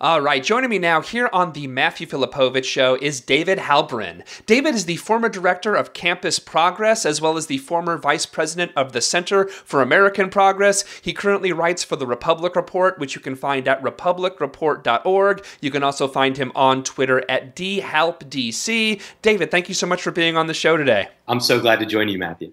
All right, joining me now here on the Matthew Filipowicz Show is David Halperin. David is the former director of Campus Progress, as well as the former vice president of the Center for American Progress. He currently writes for the Republic Report, which you can find at republicreport.org. You can also find him on Twitter at dhalpdc. David, thank you so much for being on the show today. I'm so glad to join you, Matthew.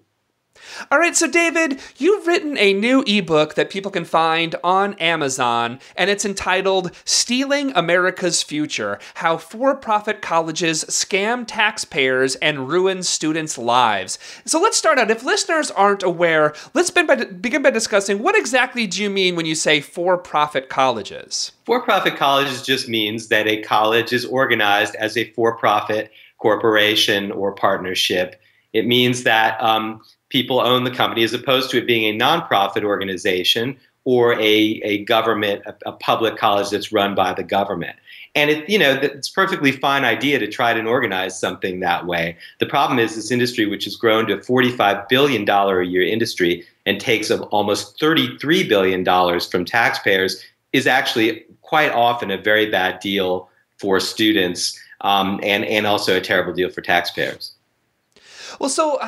All right, so David, you've written a new ebook that people can find on Amazon, and it's entitled Stealing America's Future: How For-Profit Colleges Scam Taxpayers and Ruin Students' Lives. So let's start out. If listeners aren't aware, let's begin by discussing what exactly do you mean when you say for-profit colleges? For-profit colleges just means that a college is organized as a for-profit corporation or partnership. It means that people own the company, as opposed to it being a nonprofit organization or a government, a public college that's run by the government. And it's a perfectly fine idea to try to organize something that way. The problem is this industry, which has grown to a $45 billion a year industry and takes almost $33 billion from taxpayers, is actually quite often a very bad deal for students and also a terrible deal for taxpayers. Well, so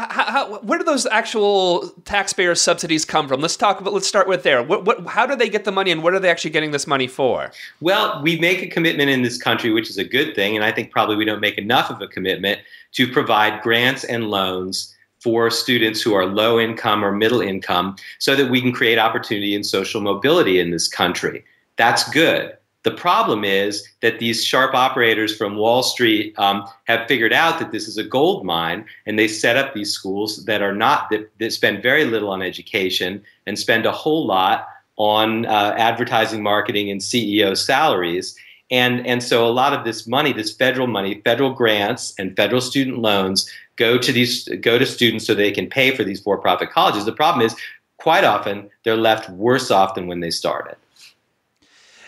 where do those actual taxpayer subsidies come from? Let's start with there. How do they get the money, and what are they actually getting this money for? Well, we make a commitment in this country, which is a good thing, and I think probably we don't make enough of a commitment to provide grants and loans for students who are low income or middle income so that we can create opportunity and social mobility in this country. That's good. The problem is that these sharp operators from Wall Street have figured out that this is a gold mine, and they set up these schools that spend very little on education and spend a whole lot on advertising, marketing, and CEO salaries. And so a lot of this money, this federal money, federal grants and federal student loans go to students so they can pay for these for-profit colleges. The problem is, quite often, they're left worse off than when they started.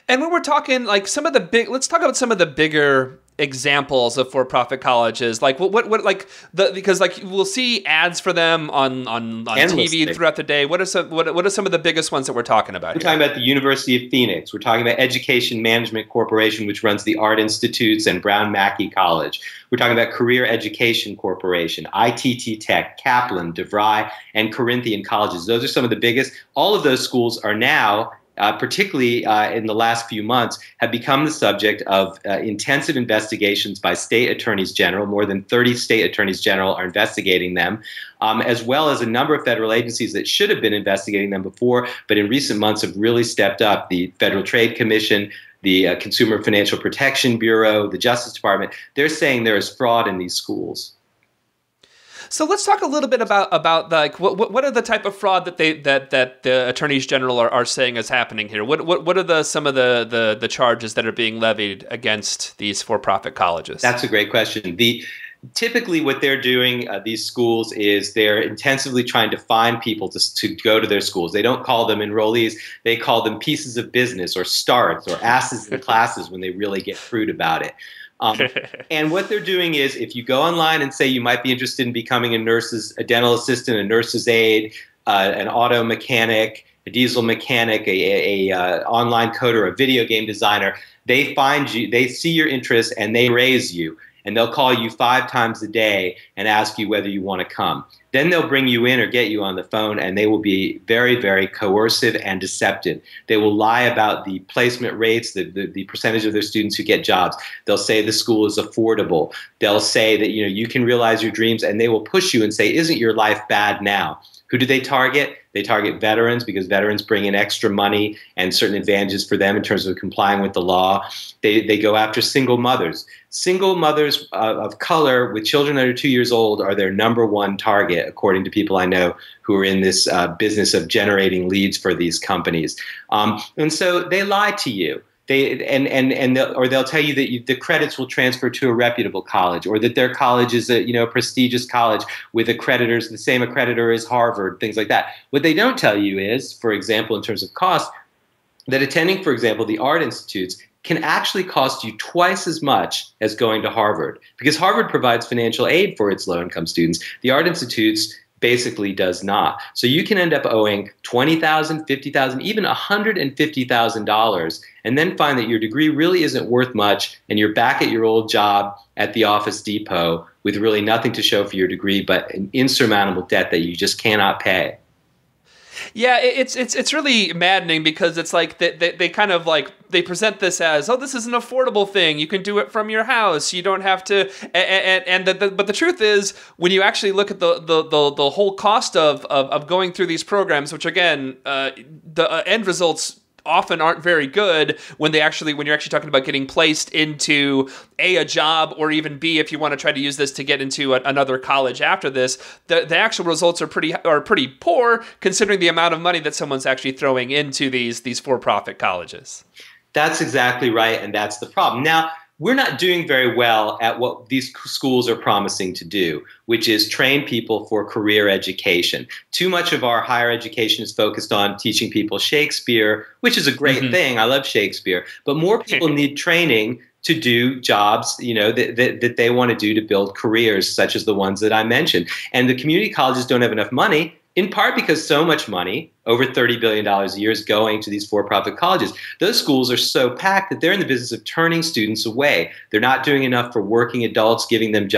And when we're talking let's talk about some of the bigger examples of for-profit colleges. Like because we'll see ads for them on TV throughout the day. What are some of the biggest ones that we're talking about? We're talking about the University of Phoenix. We're talking about Education Management Corporation, which runs the Art Institutes and Brown Mackie College. We're talking about Career Education Corporation, ITT Tech, Kaplan, DeVry, and Corinthian colleges. Those are some of the biggest. All of those schools are now, particularly in the last few months, have become the subject of intensive investigations by state attorneys general. More than 30 state attorneys general are investigating them, as well as a number of federal agencies that should have been investigating them before, but in recent months have really stepped up. The Federal Trade Commission, the Consumer Financial Protection Bureau, the Justice Department. They're saying there is fraud in these schools. So let's talk a little bit about what are the type of fraud that the attorneys general are saying is happening here. What are some of the charges that are being levied against these for-profit colleges? That's a great question. Typically what they're doing, these schools, is they're intensively trying to find people to go to their schools. They don't call them enrollees. They call them pieces of business or starts or asses in classes when they really get crude about it. And what they're doing is, if you go online and say you might be interested in becoming a dental assistant, a nurse's aide, an auto mechanic, a diesel mechanic, a online coder, a video game designer, they find you, they see your interest, and they raise you. And they'll call you 5 times a day and ask you whether you want to come. Then they'll bring you in or get you on the phone, and they will be very, very coercive and deceptive. They will lie about the placement rates, the percentage of their students who get jobs. They'll say the school is affordable. They'll say that you can realize your dreams, and they will push you and say, isn't your life bad now? Who do they target? They target veterans, because veterans bring in extra money and certain advantages for them in terms of complying with the law. They go after single mothers. Single mothers of color with children under 2 years old are their number one target, according to people I know who are in this business of generating leads for these companies. And so they lie to you. They'll tell you that the credits will transfer to a reputable college, or that their college is a prestigious college with accreditors, the same accreditor as Harvard, things like that. What they don't tell you is, for example, in terms of cost, that attending, for example, the art institutes can actually cost you twice as much as going to Harvard, because Harvard provides financial aid for its low-income students. The art institutes basically does not. So you can end up owing $20,000, $50,000, even $150,000, and then find that your degree really isn't worth much, and you're back at your old job at the Office Depot with really nothing to show for your degree but an insurmountable debt that you just cannot pay. Yeah, it's really maddening because it's like they kind of like they present this as, oh, this is an affordable thing. You can do it from your house. You don't have to. But the truth is, when you actually look at the whole cost of going through these programs, which again, the end results often aren't very good when you're actually talking about getting placed into a job, or even B, if you want to try to use this to get into another college after this, the actual results are pretty poor considering the amount of money that someone's actually throwing into these for-profit colleges. That's exactly right, and that's the problem. Now, we're not doing very well at what these schools are promising to do, which is train people for career education. Too much of our higher education is focused on teaching people Shakespeare, which is a great thing. I love Shakespeare. But more people need training to do jobs, that they want to do to build careers such as the ones that I mentioned. And the community colleges don't have enough money, in part because so much money, over $30 billion a year, is going to these for-profit colleges. Those schools are so packed that they're in the business of turning students away. They're not doing enough for working adults, giving them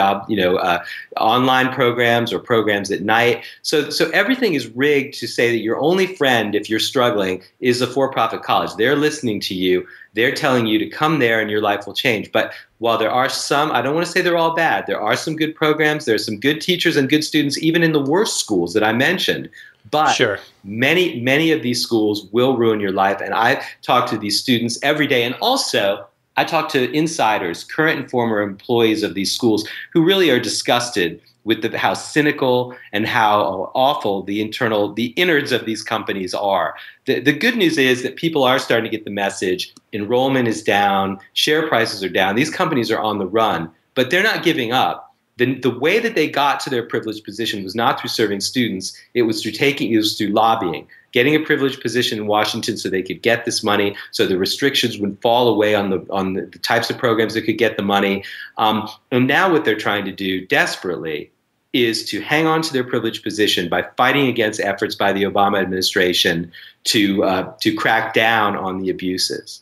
online programs or programs at night. So everything is rigged to say that your only friend, if you're struggling, is a for-profit college. They're listening to you. They're telling you to come there and your life will change. But while there are some, I don't want to say they're all bad. There are some good programs. There are some good teachers and good students, even in the worst schools that I mentioned. But sure, many of these schools will ruin your life. And I talk to these students every day. And also, I talk to insiders, current and former employees of these schools, who really are disgusted with how cynical and how awful the innards of these companies are. The good news is that people are starting to get the message. Enrollment is down. Share prices are down. These companies are on the run, but they're not giving up. The way that they got to their privileged position was not through serving students. It was through lobbying, getting a privileged position in Washington so they could get this money, so the restrictions would fall away on the types of programs that could get the money. And now what they're trying to do desperately is to hang on to their privileged position by fighting against efforts by the Obama administration to crack down on the abuses.